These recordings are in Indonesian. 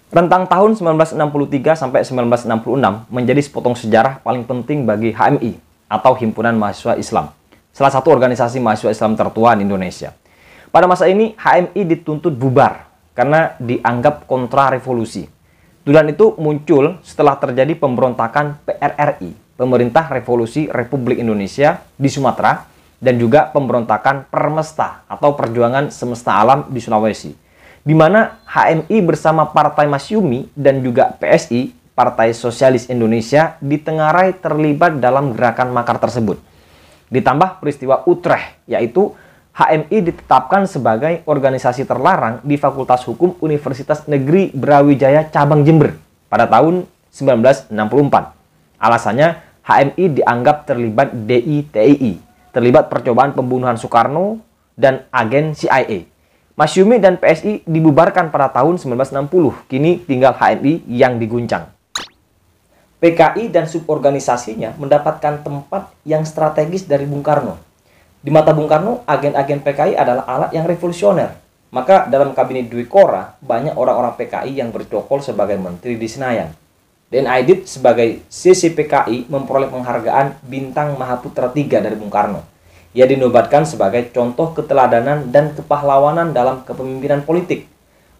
Rentang tahun 1963 sampai 1966 menjadi sepotong sejarah paling penting bagi HMI atau Himpunan Mahasiswa Islam, salah satu organisasi mahasiswa Islam tertua di Indonesia. Pada masa ini, HMI dituntut bubar karena dianggap kontra revolusi. Tuduhan itu muncul setelah terjadi pemberontakan PRRI, Pemerintah Revolusi Republik Indonesia di Sumatera, dan juga pemberontakan Permesta atau Perjuangan Semesta Alam di Sulawesi, di mana HMI bersama Partai Masyumi dan juga PSI, Partai Sosialis Indonesia, ditengarai terlibat dalam gerakan makar tersebut. Ditambah peristiwa Utrecht, yaitu HMI ditetapkan sebagai organisasi terlarang di Fakultas Hukum Universitas Negeri Brawijaya Cabang Jember pada tahun 1964. Alasannya, HMI dianggap terlibat DITII, terlibat percobaan pembunuhan Soekarno dan agen CIA. Masyumi dan PSI dibubarkan pada tahun 1960, kini tinggal HMI yang diguncang. PKI dan suborganisasinya mendapatkan tempat yang strategis dari Bung Karno. Di mata Bung Karno, agen-agen PKI adalah alat yang revolusioner. Maka dalam kabinet Dwi Korah, banyak orang-orang PKI yang bercokol sebagai menteri di Senayan. Dan Aidit sebagai CCPKI memperoleh penghargaan Bintang Mahaputra III dari Bung Karno. Ia dinobatkan sebagai contoh keteladanan dan kepahlawanan dalam kepemimpinan politik.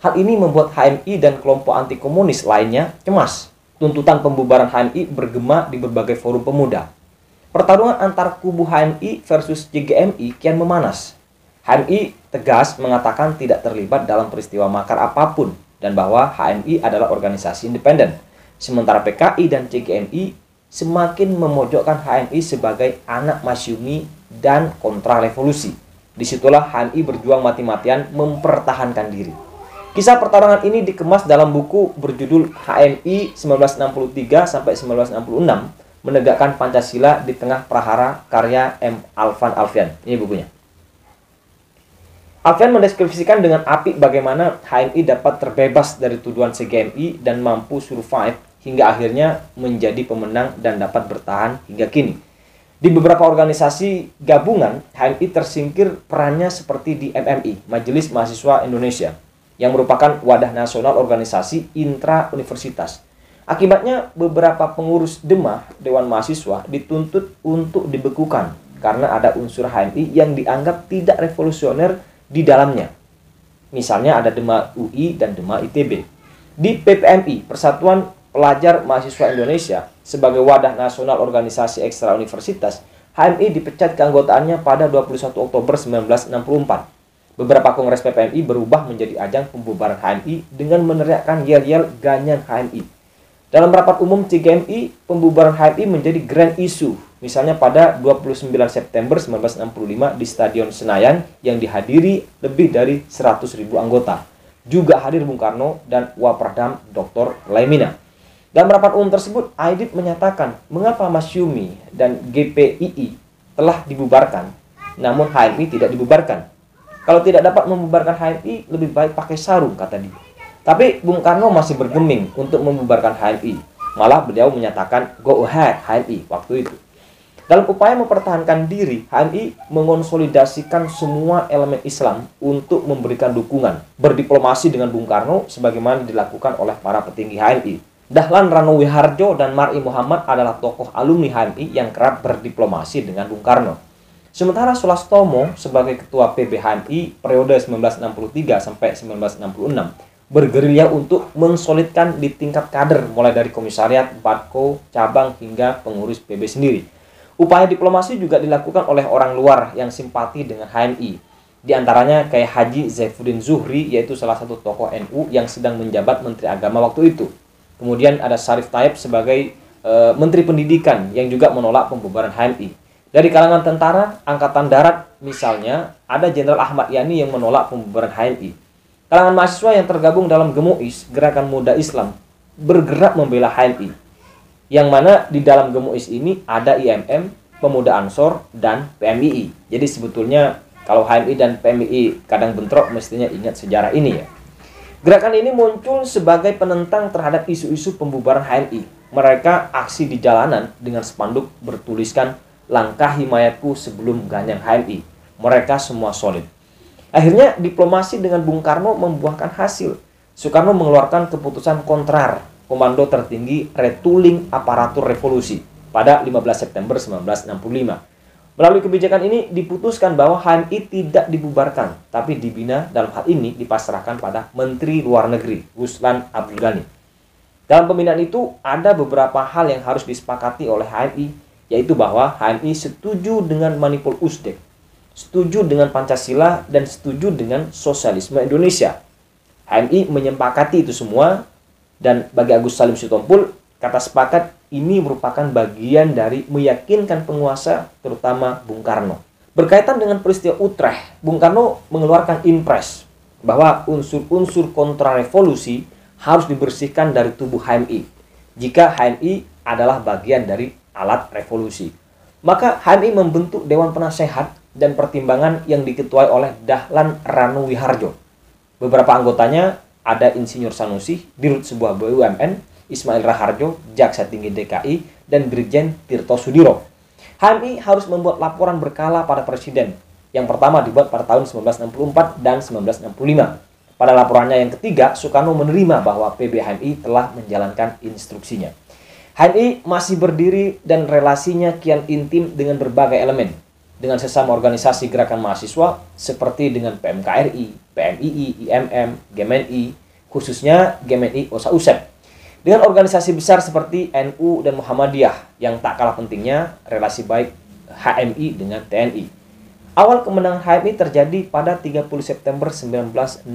Hal ini membuat HMI dan kelompok anti komunis lainnya cemas. Tuntutan pembubaran HMI bergema di berbagai forum pemuda. Pertarungan antar kubu HMI versus CGMI kian memanas. HMI tegas mengatakan tidak terlibat dalam peristiwa makar apapun dan bahwa HMI adalah organisasi independen. Sementara PKI dan CGMI semakin memojokkan HMI sebagai anak masyumi dan kontra revolusi. Disitulah HMI berjuang mati-matian mempertahankan diri. Kisah pertarungan ini dikemas dalam buku berjudul HMI 1963 sampai 1966, menegakkan Pancasila di tengah prahara, karya M. Alvan Alfian. Ini bukunya. Alfian mendeskripsikan dengan apik bagaimana HMI dapat terbebas dari tuduhan CGMI dan mampu survive hingga akhirnya menjadi pemenang dan dapat bertahan hingga kini. Di beberapa organisasi gabungan, HMI tersingkir perannya seperti di MMI, Majelis Mahasiswa Indonesia, yang merupakan wadah nasional organisasi intra-universitas. Akibatnya, beberapa pengurus DEMA, Dewan Mahasiswa, dituntut untuk dibekukan karena ada unsur HMI yang dianggap tidak revolusioner di dalamnya. Misalnya ada DEMA UI dan DEMA ITB. Di PPMI, Persatuan Pelajar Mahasiswa Indonesia, sebagai wadah nasional organisasi ekstra universitas, HMI dipecat keanggotaannya pada 21 Oktober 1964. Beberapa kongres PPMI berubah menjadi ajang pembubaran HMI dengan meneriakkan yel-yel ganyan HMI. Dalam rapat umum CGMI, pembubaran HMI menjadi grand issue, misalnya pada 29 September 1965 di Stadion Senayan yang dihadiri lebih dari 100.000 anggota. Juga hadir Bung Karno dan Wapradam Dr. Laimina. Dalam rapat umum tersebut, Aidit menyatakan mengapa Masyumi dan GPII telah dibubarkan, namun HMI tidak dibubarkan. Kalau tidak dapat membubarkan HMI, lebih baik pakai sarung, kata dia. Tapi Bung Karno masih bergeming untuk membubarkan HMI. Malah beliau menyatakan go ahead HMI waktu itu. Dalam upaya mempertahankan diri, HMI mengonsolidasikan semua elemen Islam untuk memberikan dukungan, berdiplomasi dengan Bung Karno sebagaimana dilakukan oleh para petinggi HMI. Dahlan Ranowi Harjo dan Mar'i Muhammad adalah tokoh alumni HMI yang kerap berdiplomasi dengan Bung Karno. Sementara Sulastomo sebagai ketua PB HMI periode 1963 sampai 1966 bergerilya untuk mensolidkan di tingkat kader mulai dari komisariat, Badko, cabang hingga pengurus PB sendiri. Upaya diplomasi juga dilakukan oleh orang luar yang simpati dengan HMI. Di antaranya kayak Haji Zaifuddin Zuhri, yaitu salah satu tokoh NU yang sedang menjabat Menteri Agama waktu itu. Kemudian ada Syarif Taib sebagai Menteri Pendidikan yang juga menolak pembubaran HMI. Dari kalangan tentara, Angkatan Darat misalnya, ada Jenderal Ahmad Yani yang menolak pembubaran HMI. Kalangan mahasiswa yang tergabung dalam GEMUIS, Gerakan Muda Islam, bergerak membela HMI. Yang mana di dalam GEMUIS ini ada IMM, Pemuda Ansor, dan PMII. Jadi sebetulnya kalau HMI dan PMII kadang bentrok, mestinya ingat sejarah ini ya. Gerakan ini muncul sebagai penentang terhadap isu-isu pembubaran HMI. Mereka aksi di jalanan dengan spanduk bertuliskan langkah himayatku sebelum ganyang HMI. Mereka semua solid. Akhirnya diplomasi dengan Bung Karno membuahkan hasil. Soekarno mengeluarkan keputusan kontrar Komando Tertinggi Retooling Aparatur Revolusi pada 15 September 1965. Melalui kebijakan ini diputuskan bahwa HMI tidak dibubarkan, tapi dibina, dalam hal ini dipasrahkan pada Menteri Luar Negeri, Ruslan Abdul Ghani. Dalam pembinaan itu ada beberapa hal yang harus disepakati oleh HMI, yaitu bahwa HMI setuju dengan manipul Usdek, setuju dengan Pancasila, dan setuju dengan sosialisme Indonesia. HMI menyepakati itu semua, dan bagi Agus Salim Sitompul, kata sepakat ini merupakan bagian dari meyakinkan penguasa, terutama Bung Karno. Berkaitan dengan peristiwa Utrecht, Bung Karno mengeluarkan impres bahwa unsur-unsur kontrarevolusi harus dibersihkan dari tubuh HMI. Jika HMI adalah bagian dari alat revolusi, maka HMI membentuk Dewan Penasehat dan Pertimbangan yang diketuai oleh Dahlan Ranu Wiharjo. Beberapa anggotanya ada Insinyur Sanusi, Dirut sebuah BUMN, Ismail Raharjo, Jaksa Tinggi DKI, dan Brigjen Tirto Sudiro. HMI harus membuat laporan berkala pada Presiden. Yang pertama dibuat pada tahun 1964 dan 1965. Pada laporannya yang ketiga, Soekarno menerima bahwa PBHMI telah menjalankan instruksinya. HMI masih berdiri dan relasinya kian intim dengan berbagai elemen. Dengan sesama organisasi gerakan mahasiswa seperti dengan PMKRI, PMII, IMM, GMNI, khususnya GMNI Osa Usep. Dengan organisasi besar seperti NU dan Muhammadiyah yang tak kalah pentingnya relasi baik HMI dengan TNI. Awal kemenangan HMI terjadi pada 30 September 1965,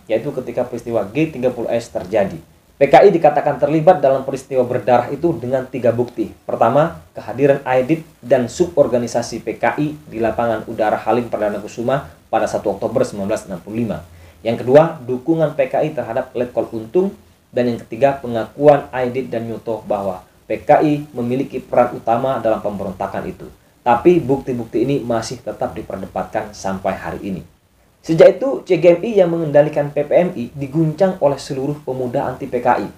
yaitu ketika peristiwa G30S terjadi. PKI dikatakan terlibat dalam peristiwa berdarah itu dengan 3 bukti. Pertama, kehadiran Aidit dan suborganisasi PKI di lapangan udara Halim Perdana Kusuma pada 1 Oktober 1965. Yang kedua, dukungan PKI terhadap Letkol Untung. Dan yang ketiga, pengakuan Aidit dan Nyutoh bahwa PKI memiliki peran utama dalam pemberontakan itu. Tapi bukti-bukti ini masih tetap diperdebatkan sampai hari ini. Sejak itu, CGMI yang mengendalikan PPMI diguncang oleh seluruh pemuda anti-PKI.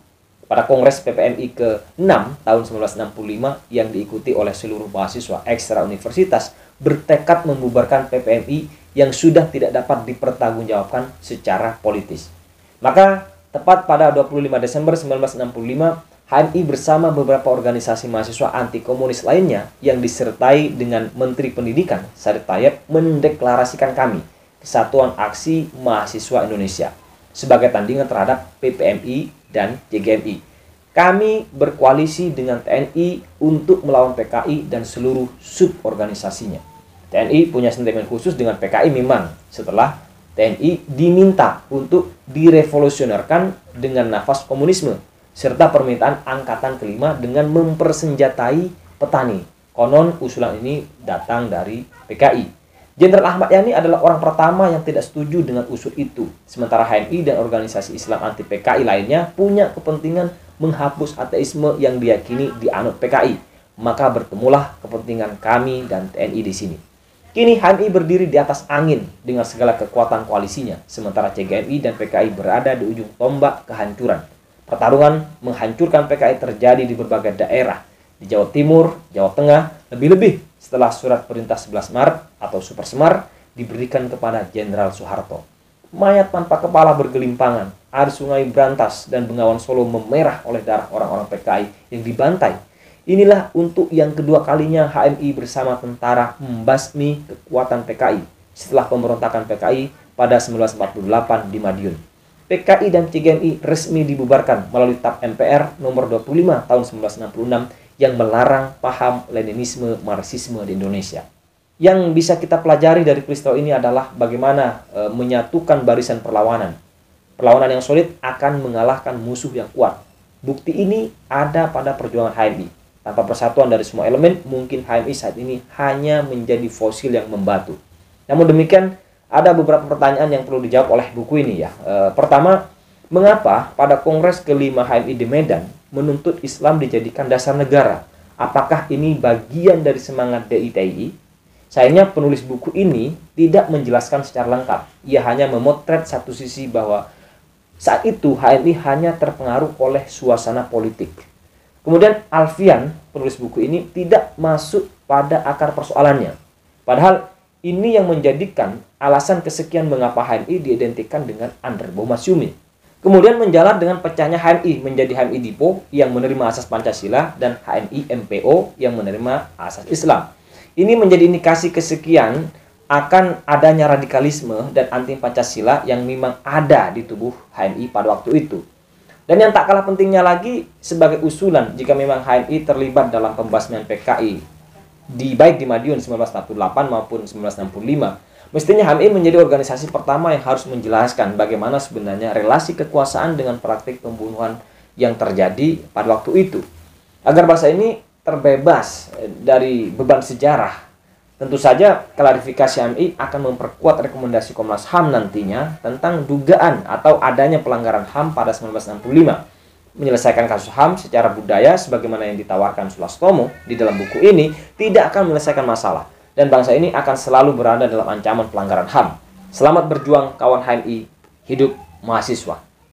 Pada Kongres PPMI ke-6 tahun 1965 yang diikuti oleh seluruh mahasiswa ekstra universitas bertekad membubarkan PPMI yang sudah tidak dapat dipertanggungjawabkan secara politis. Maka tepat pada 25 Desember 1965, HMI bersama beberapa organisasi mahasiswa anti-komunis lainnya yang disertai dengan Menteri Pendidikan, Said Tayyip, mendeklarasikan kami, Kesatuan Aksi Mahasiswa Indonesia, sebagai tandingan terhadap PPMI dan JGMI. Kami berkoalisi dengan TNI untuk melawan PKI dan seluruh suborganisasinya. TNI punya sentimen khusus dengan PKI memang, setelah TNI diminta untuk direvolusionerkan dengan nafas komunisme, serta permintaan angkatan kelima dengan mempersenjatai petani. Konon usulan ini datang dari PKI. Jenderal Ahmad Yani adalah orang pertama yang tidak setuju dengan usul itu. Sementara HMI dan organisasi Islam anti PKI lainnya punya kepentingan menghapus ateisme yang diyakini dianut PKI. Maka bertemulah kepentingan kami dan TNI di sini. Kini HMI berdiri di atas angin dengan segala kekuatan koalisinya, sementara CGMI dan PKI berada di ujung tombak kehancuran. Pertarungan menghancurkan PKI terjadi di berbagai daerah, di Jawa Timur, Jawa Tengah, lebih-lebih setelah surat perintah 11 Maret atau Super Semar diberikan kepada Jenderal Soeharto. Mayat tanpa kepala bergelimpangan, air sungai Brantas dan Bengawan Solo memerah oleh darah orang-orang PKI yang dibantai. Inilah untuk yang kedua kalinya HMI bersama tentara membasmi kekuatan PKI setelah pemberontakan PKI pada 1948 di Madiun. PKI dan CGMI resmi dibubarkan melalui TAP MPR nomor 25 tahun 1966 yang melarang paham Leninisme Marxisme di Indonesia. Yang bisa kita pelajari dari peristiwa ini adalah bagaimana menyatukan barisan perlawanan. Perlawanan yang solid akan mengalahkan musuh yang kuat. Bukti ini ada pada perjuangan HMI. Tanpa persatuan dari semua elemen, mungkin HMI saat ini hanya menjadi fosil yang membatu. Namun demikian, ada beberapa pertanyaan yang perlu dijawab oleh buku ini ya. Pertama, mengapa pada Kongres kelima HMI di Medan menuntut Islam dijadikan dasar negara? Apakah ini bagian dari semangat DITI? Sayangnya penulis buku ini tidak menjelaskan secara lengkap. Ia hanya memotret satu sisi bahwa saat itu HMI hanya terpengaruh oleh suasana politik. Kemudian Alfian, penulis buku ini, tidak masuk pada akar persoalannya. Padahal ini yang menjadikan alasan kesekian mengapa HMI diidentikan dengan Anderbo Masyumi. Kemudian menjalar dengan pecahnya HMI menjadi HMI Dipo yang menerima asas Pancasila dan HMI MPO yang menerima asas Islam. Ini menjadi indikasi kesekian akan adanya radikalisme dan anti Pancasila yang memang ada di tubuh HMI pada waktu itu. Dan yang tak kalah pentingnya lagi, sebagai usulan jika memang HMI terlibat dalam pembasmian PKI baik di Madiun 1948 maupun 1965, mestinya HMI menjadi organisasi pertama yang harus menjelaskan bagaimana sebenarnya relasi kekuasaan dengan praktik pembunuhan yang terjadi pada waktu itu. Agar bangsa ini terbebas dari beban sejarah. Tentu saja klarifikasi HMI akan memperkuat rekomendasi Komnas HAM nantinya tentang dugaan atau adanya pelanggaran HAM pada 1965. Menyelesaikan kasus HAM secara budaya sebagaimana yang ditawarkan Sulastomo di dalam buku ini tidak akan menyelesaikan masalah. Dan bangsa ini akan selalu berada dalam ancaman pelanggaran HAM. Selamat berjuang kawan HMI, hidup mahasiswa.